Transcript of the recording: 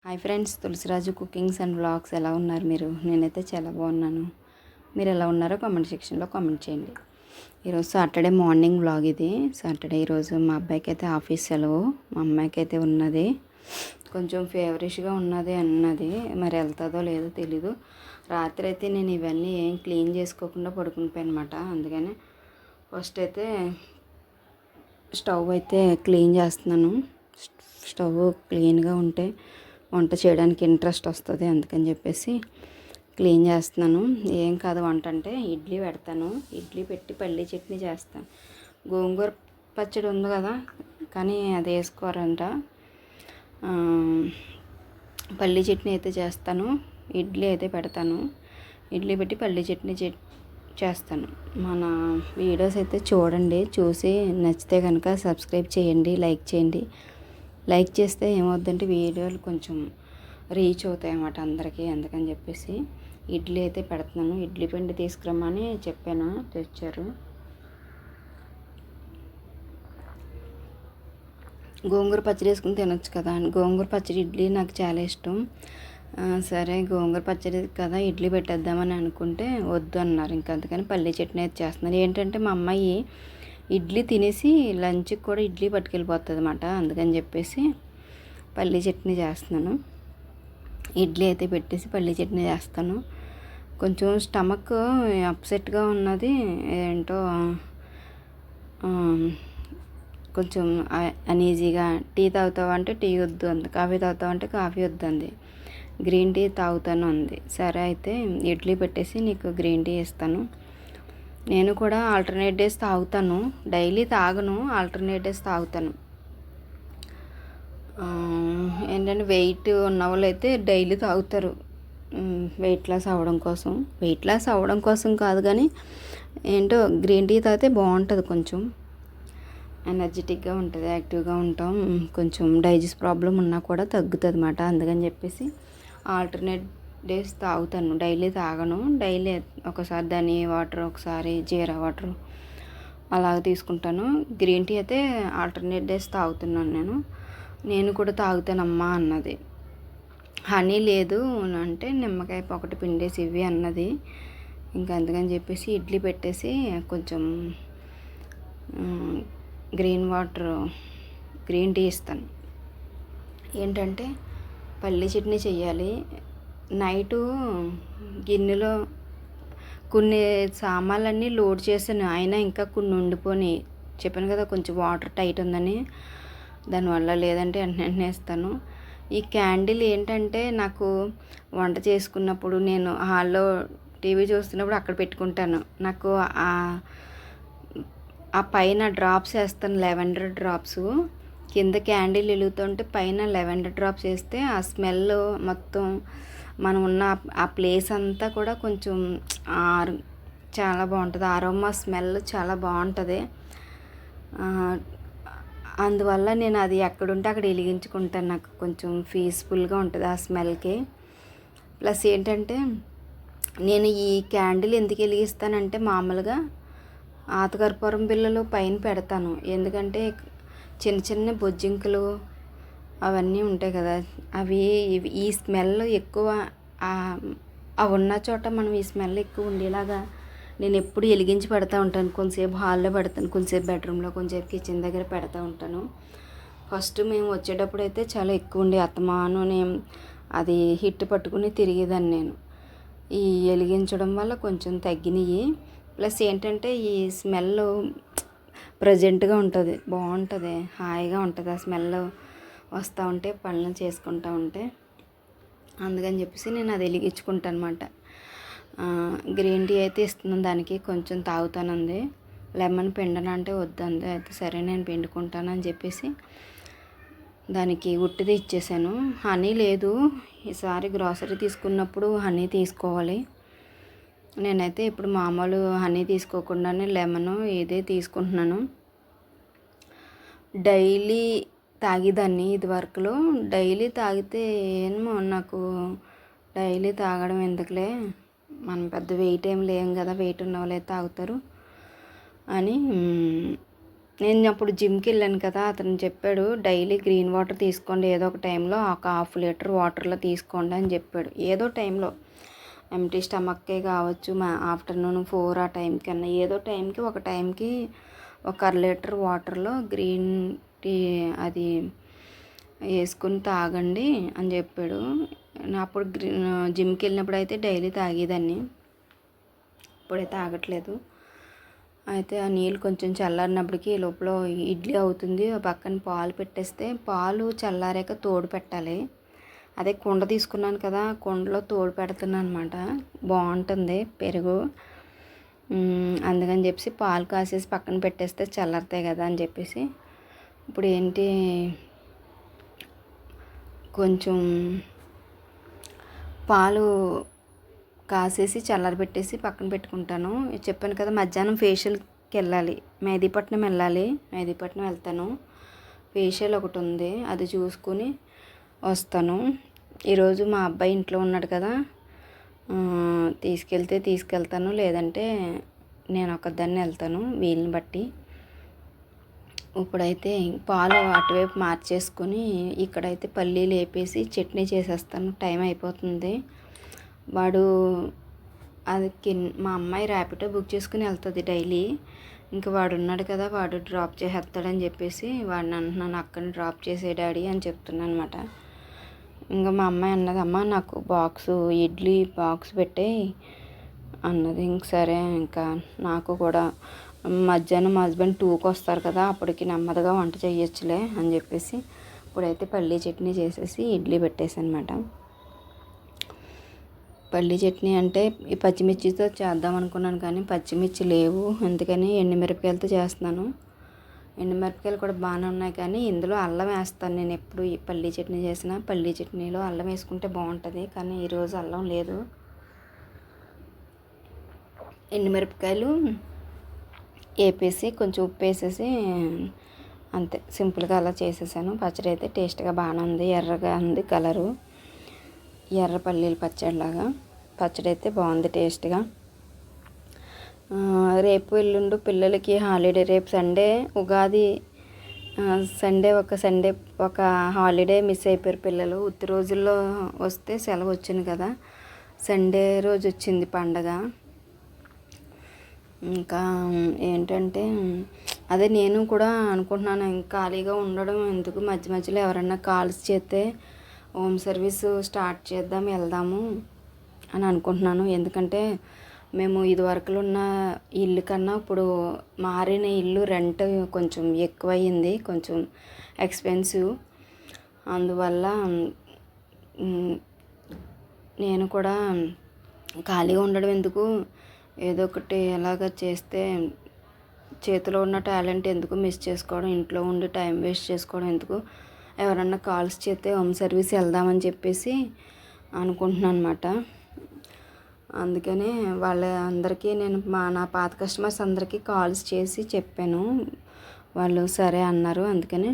Hi friends, Tulasiraju cookings and vlogs ఎలా ఉన్నారు మీరు? నేనైతే చాలా బాగున్నాను. మీరు ఎలా ఉన్నారో కామెంట్ సెక్షన్లో కామెంట్ చేయండి. ఈరోజు సాటర్డే మార్నింగ్ వ్లాగ్ ఇది. సాటర్డే ఈరోజు మా అబ్బాయికి అయితే ఆఫీస్ సెలవు, మా అమ్మాయికి అయితే ఉన్నది. కొంచెం ఫేవరిష్గా ఉన్నది అన్నది, మరి వెళ్తుందో లేదో తెలీదు. రాత్రి అయితే నేను ఇవన్నీ ఏం క్లీన్ చేసుకోకుండా పడుకునిపోయాను అనమాట. అందుకని ఫస్ట్ అయితే స్టవ్ అయితే క్లీన్ చేస్తున్నాను. స్టవ్ క్లీన్గా ఉంటే వంట చేయడానికి ఇంట్రెస్ట్ వస్తుంది, అందుకని చెప్పేసి క్లీన్ చేస్తున్నాను. ఏం కాదు, వంట అంటే ఇడ్లీ పెడతాను. ఇడ్లీ పెట్టి పల్లీ చట్నీ చేస్తాను. గోంగూర పచ్చడి ఉంది కదా, కానీ అది వేసుకోరంట. పల్లీ చట్నీ అయితే చేస్తాను, ఇడ్లీ అయితే పెడతాను. ఇడ్లీ పెట్టి పల్లీ చట్నీ చేస్తాను. మన వీడియోస్ అయితే చూడండి, చూసి నచ్చితే కనుక సబ్స్క్రైబ్ చేయండి, లైక్ చేయండి. లైక్ చేస్తే ఏమవుద్దంటే వీడియోలు కొంచెం రీచ్ అవుతాయి అన్నమాట అందరికీ. అందుకని చెప్పేసి ఇడ్లీ అయితే పెడుతున్నాను. ఇడ్లీ పిండి తీసుకురమ్మని చెప్పాను, తెచ్చారు. గోంగూర పచ్చడి వేసుకుని తినొచ్చు కదా, గోంగూర పచ్చడి ఇడ్లీ నాకు చాలా ఇష్టం. సరే గోంగూర పచ్చడి కదా ఇడ్లీ పెట్టేద్దామని అనుకుంటే వద్దు అన్నారు. ఇంకా అందుకని పల్లీ చట్నీ అయితే చేస్తున్నారు. ఏంటంటే మా అమ్మాయి ఇడ్లీ తినేసి లంచ్కి కూడా ఇడ్లీ పట్టుకెళ్ళిపోతుంది అన్నమాట. అందుకని చెప్పేసి పల్లీ చట్నీ చేస్తున్నాను. ఇడ్లీ అయితే పెట్టేసి పల్లీ చట్నీ చేస్తాను. కొంచెం స్టమక్ అప్సెట్గా ఉన్నది, ఏంటో కొంచెం అనీజీగా. టీ తాగుతావు అంటే టీ వద్దు అంది, కాఫీ తాగుతావు అంటే కాఫీ వద్దంది, గ్రీన్ టీ తాగుతాను అంది. సరే అయితే ఇడ్లీ పెట్టేసి నీకు గ్రీన్ టీ ఇస్తాను. నేను కూడా ఆల్టర్నేట్ డేస్ తాగుతాను, డైలీ తాగను, ఆల్టర్నేట్ డేస్ తాగుతాను. ఏంటంటే వెయిట్ ఉన్న వాళ్ళు అయితే డైలీ తాగుతారు, వెయిట్ లాస్ అవ్వడం కోసం కాదు, కానీ ఏంటో గ్రీన్ టీ తాగితే బాగుంటుంది. కొంచెం ఎనర్జెటిక్గా ఉంటుంది, యాక్టివ్గా ఉంటాం. కొంచెం డైజెస్ట్ ప్రాబ్లం ఉన్నా కూడా తగ్గుతుంది అన్నమాట. అందుకని చెప్పేసి ఆల్టర్నేట్ డేస్ తాగుతాను, డైలీ తాగను. డైలీ ఒకసారి ధనియా వాటర్, ఒకసారి జీరా వాటర్ అలాగ తీసుకుంటాను. గ్రీన్ టీ అయితే ఆల్టర్నేట్ డేస్ తాగుతున్నాను. నేను కూడా తాగుతానమ్మా అన్నది. హనీ లేదు అంటే నిమ్మకాయ ఒకటి పిండేసి ఇవి అన్నది. ఇంకా అందుకని చెప్పేసి ఇడ్లీ పెట్టేసి కొంచెం గ్రీన్ టీ ఇస్తాను. ఏంటంటే పల్లీ చట్నీ చెయ్యాలి. నైటు గిన్నెలో కొన్ని సామాన్లన్నీ లోడ్ చేశాను, అయినా ఇంకా కొన్ని ఉండిపోయి. చెప్పాను కదా కొంచెం వాటర్ టైట్ ఉందని, దానివల్ల లేదంటే వెంటనే వేస్తాను. ఈ క్యాండిల్ ఏంటంటే నాకు వంట చేసుకున్నప్పుడు నేను హాల్లో టీవీ చూస్తున్నప్పుడు అక్కడ పెట్టుకుంటాను. నాకు ఆ పైన డ్రాప్స్ వేస్తాను, లెవెండర్ డ్రాప్స్. కింద క్యాండిల్ వెలుగుతుంటే పైన లెవెండర్ డ్రాప్స్ వేస్తే ఆ స్మెల్ మొత్తం మనం ఉన్న ఆ ప్లేస్ అంతా కూడా కొంచెం చాలా బాగుంటుంది. అరోమా స్మెల్ చాలా బాగుంటుంది. అందువల్ల నేను అది ఎక్కడుంటే అక్కడ వెలిగించుకుంటాను. నాకు కొంచెం పీస్ఫుల్గా ఉంటుంది ఆ స్మెల్కి. ప్లస్ ఏంటంటే నేను ఈ క్యాండిల్ ఎందుకు వెలిగిస్తానంటే మామూలుగా ఆతకర్పూరం బిళ్ళలు పైన పెడతాను. ఎందుకంటే చిన్న చిన్న బొజ్జింకలు అవన్నీ ఉంటాయి కదా, అవి ఈ స్మెల్ ఎక్కువ అవి ఉన్న చోట మనం ఈ స్మెల్ ఎక్కువ ఉండేలాగా నేను ఎప్పుడు వెలిగించి పెడతా ఉంటాను. కొంతసేపు హాల్లో పెడతాను, కొంతసేపు బెడ్రూమ్లో, కొంతసేపు కిచెన్ దగ్గర పెడతా ఉంటాను. ఫస్ట్ మేము వచ్చేటప్పుడు అయితే చాలా ఎక్కువ ఉండే, అత్తమాను నేను అది హిట్ పట్టుకుని తిరిగేదాన్ని నేను. ఈ వెలిగించడం వల్ల కొంచెం తగ్గినాయి. ప్లస్ ఏంటంటే ఈ స్మెల్ ప్రజెంట్గా ఉంటుంది, బాగుంటుంది, హాయిగా ఉంటుంది ఆ స్మెల్ వస్తూ ఉంటే, పనులు చేసుకుంటూ ఉంటే. అందుకని చెప్పేసి నేను అది వెలిగించుకుంటాను అనమాట. గ్రీన్ టీ అయితే ఇస్తున్నాను, దానికి కొంచెం తాగుతానంది. లెమన్ పిండనంటే వద్దంది. అయితే సరే నేను పిండుకుంటానని చెప్పేసి దానికి ఉట్టిది ఇచ్చేసాను. హనీ లేదు, ఈసారి గ్రాసరీ తీసుకున్నప్పుడు హనీ తీసుకోవాలి. నేనైతే ఇప్పుడు మామూలు హనీ తీసుకోకుండానే లెమన్ ఇదే తీసుకుంటున్నాను. డైలీ తాగేదాన్ని ఇది వరకులో. డైలీ తాగితే ఏమో నాకు డైలీ తాగడం ఎందుకులే, మనం పెద్ద వెయిట్ ఏం లేం కదా, వెయిట్ ఉన్న వాళ్ళే తాగుతారు అని నేను అప్పుడు జిమ్కి వెళ్ళాను కదా, అతను చెప్పాడు డైలీ గ్రీన్ వాటర్ తీసుకోండి, ఏదో ఒక టైంలో ఒక 1/2 లీటర్ వాటర్లో తీసుకోండి అని చెప్పాడు. ఏదో టైంలో ఎంటీ స్టమక్కే కావచ్చు, ఆఫ్టర్నూన్ 4 ఆ టైంకి కన్నా ఏదో టైంకి ఒక టైంకి ఒక 1/2 లీటర్ వాటర్లో గ్రీన్ టీ అది వేసుకుని తాగండి అని చెప్పాడు. అప్పుడు జిమ్కి వెళ్ళినప్పుడు అయితే డైలీ తాగేదాన్ని, ఇప్పుడైతే తాగట్లేదు. అయితే ఆ నీళ్ళు కొంచెం చల్లారినప్పటికీ లోపల ఇడ్లీ అవుతుంది. పక్కన పాలు పెట్టేస్తే పాలు చల్లారాక తోడు పెట్టాలి. అదే కుండ తీసుకున్నాను కదా, కుండలో తోడు పెడుతున్నాను అనమాట. బాగుంటుంది పెరుగు. అందుకని చెప్పేసి పాలు కాసేసి పక్కన పెట్టేస్తే చల్లారుతాయి కదా అని చెప్పేసి ఇప్పుడు ఏంటి కొంచెం పాలు కాసేసి చల్లారబెట్టేసి పక్కన పెట్టుకుంటాను. చెప్పాను కదా మధ్యాహ్నం ఫేషియల్కి వెళ్ళాలి, మెహదీపట్నం వెళ్ళాలి. మెహదీపట్నం వెళ్తాను, ఫేషియల్ ఒకటి ఉంది, అది చూసుకుని వస్తాను. ఈరోజు మా అబ్బాయి ఇంట్లో ఉన్నాడు కదా, తీసుకెళ్తాను, లేదంటే నేను ఒకదాన్ని వెళ్తాను వీలుని బట్టి. ఇప్పుడైతే పాలు అటువైపు మార్చేసుకొని ఇక్కడైతే పల్లీలు వేపేసి చట్నీ చేసేస్తాను. టైం అయిపోతుంది. వాడు అది మా అమ్మాయి ర్యాపిడో బుక్ చేసుకుని వెళ్తుంది డైలీ. ఇంకా వాడు ఉన్నాడు కదా, వాడు డ్రాప్ చేసేస్తాడని చెప్పేసి వాడిని అంటున్నాను, అక్కడిని డ్రాప్ చేసే డాడీ అని చెప్తున్నాను అనమాట. ఇంకా మా అమ్మాయి అన్నది, అమ్మ నాకు ఇడ్లీ బాక్స్ పెట్టే అన్నది. ఇంక సరే, ఇంకా నాకు కూడా మధ్యాహ్నం మా హస్బెండ్ 2కి వస్తారు కదా, అప్పటికి నెమ్మదిగా వంట చేయొచ్చులే అని చెప్పేసి ఇప్పుడైతే పల్లీ చట్నీ చేసేసి ఇడ్లీ పెట్టేసి అనమాట. పల్లీ చట్నీ అంటే ఈ పచ్చిమిర్చితో చేద్దాం అనుకున్నాను కానీ పచ్చిమిర్చి లేవు, అందుకని ఎండుమిరపకాయలతో చేస్తున్నాను. ఎండుమిరపకాయలు కూడా బాగానే ఉన్నాయి కానీ ఇందులో అల్లం వేస్తాను. నేను ఎప్పుడు ఈ పల్లీ చట్నీ చేసినా పల్లీ చట్నీలో అల్లం వేసుకుంటే బాగుంటుంది, కానీ ఈరోజు అల్లం లేదు. ఎండుమిరపకాయలు వేపేసి కొంచెం ఉప్పు వేసేసి అంతే సింపుల్గా అలా చేసేసాను. పచ్చడి అయితే టేస్ట్గా బాగానే ఉంది, ఎర్రగా ఉంది కలరు, ఎర్ర పల్లీల పచ్చడిలాగా. పచ్చడి అయితే బాగుంది టేస్ట్గా. రేపు ఎల్లుండి పిల్లలకి హాలిడే, రేపు సండే ఉగాది. సండే ఒక హాలిడే మిస్ అయిపోయారు పిల్లలు. ఉత్తి రోజుల్లో వస్తే సెలవు వచ్చింది కదా, సండే రోజు వచ్చింది పండగ. ఇంకా ఏంటంటే అదే నేను కూడా అనుకుంటున్నాను, ఇంకా ఖాళీగా ఉండడం ఎందుకు, మధ్య మధ్యలో ఎవరన్నా కాల్స్ చేస్తే హోమ్ సర్వీస్ స్టార్ట్ చేద్దాం, వెళ్దాము అని అనుకుంటున్నాను. ఎందుకంటే మేము ఇదివరకు ఉన్న ఇల్లు కన్నా ఇప్పుడు మారిన ఇల్లు రెంట్ కొంచెం ఎక్కువయింది, కొంచెం ఎక్స్పెన్సివ్. అందువల్ల నేను కూడా ఖాళీగా ఉండడం ఎందుకు, ఏదో ఒకటి ఎలాగ చేస్తే చేతిలో ఉన్న టాలెంట్ ఎందుకు మిస్ చేసుకోవడం, ఇంట్లో ఉండి టైం వేస్ట్ చేసుకోవడం ఎందుకు, ఎవరన్నా కాల్స్ చేస్తే హోమ్ సర్వీస్ వెళ్దామని చెప్పేసి అనుకుంటున్నాను అనమాట. అందుకనే అందరికీ నేను నా పాత కస్టమర్స్ అందరికీ కాల్స్ చేసి చెప్పాను, వాళ్ళు సరే అన్నారు. అందుకని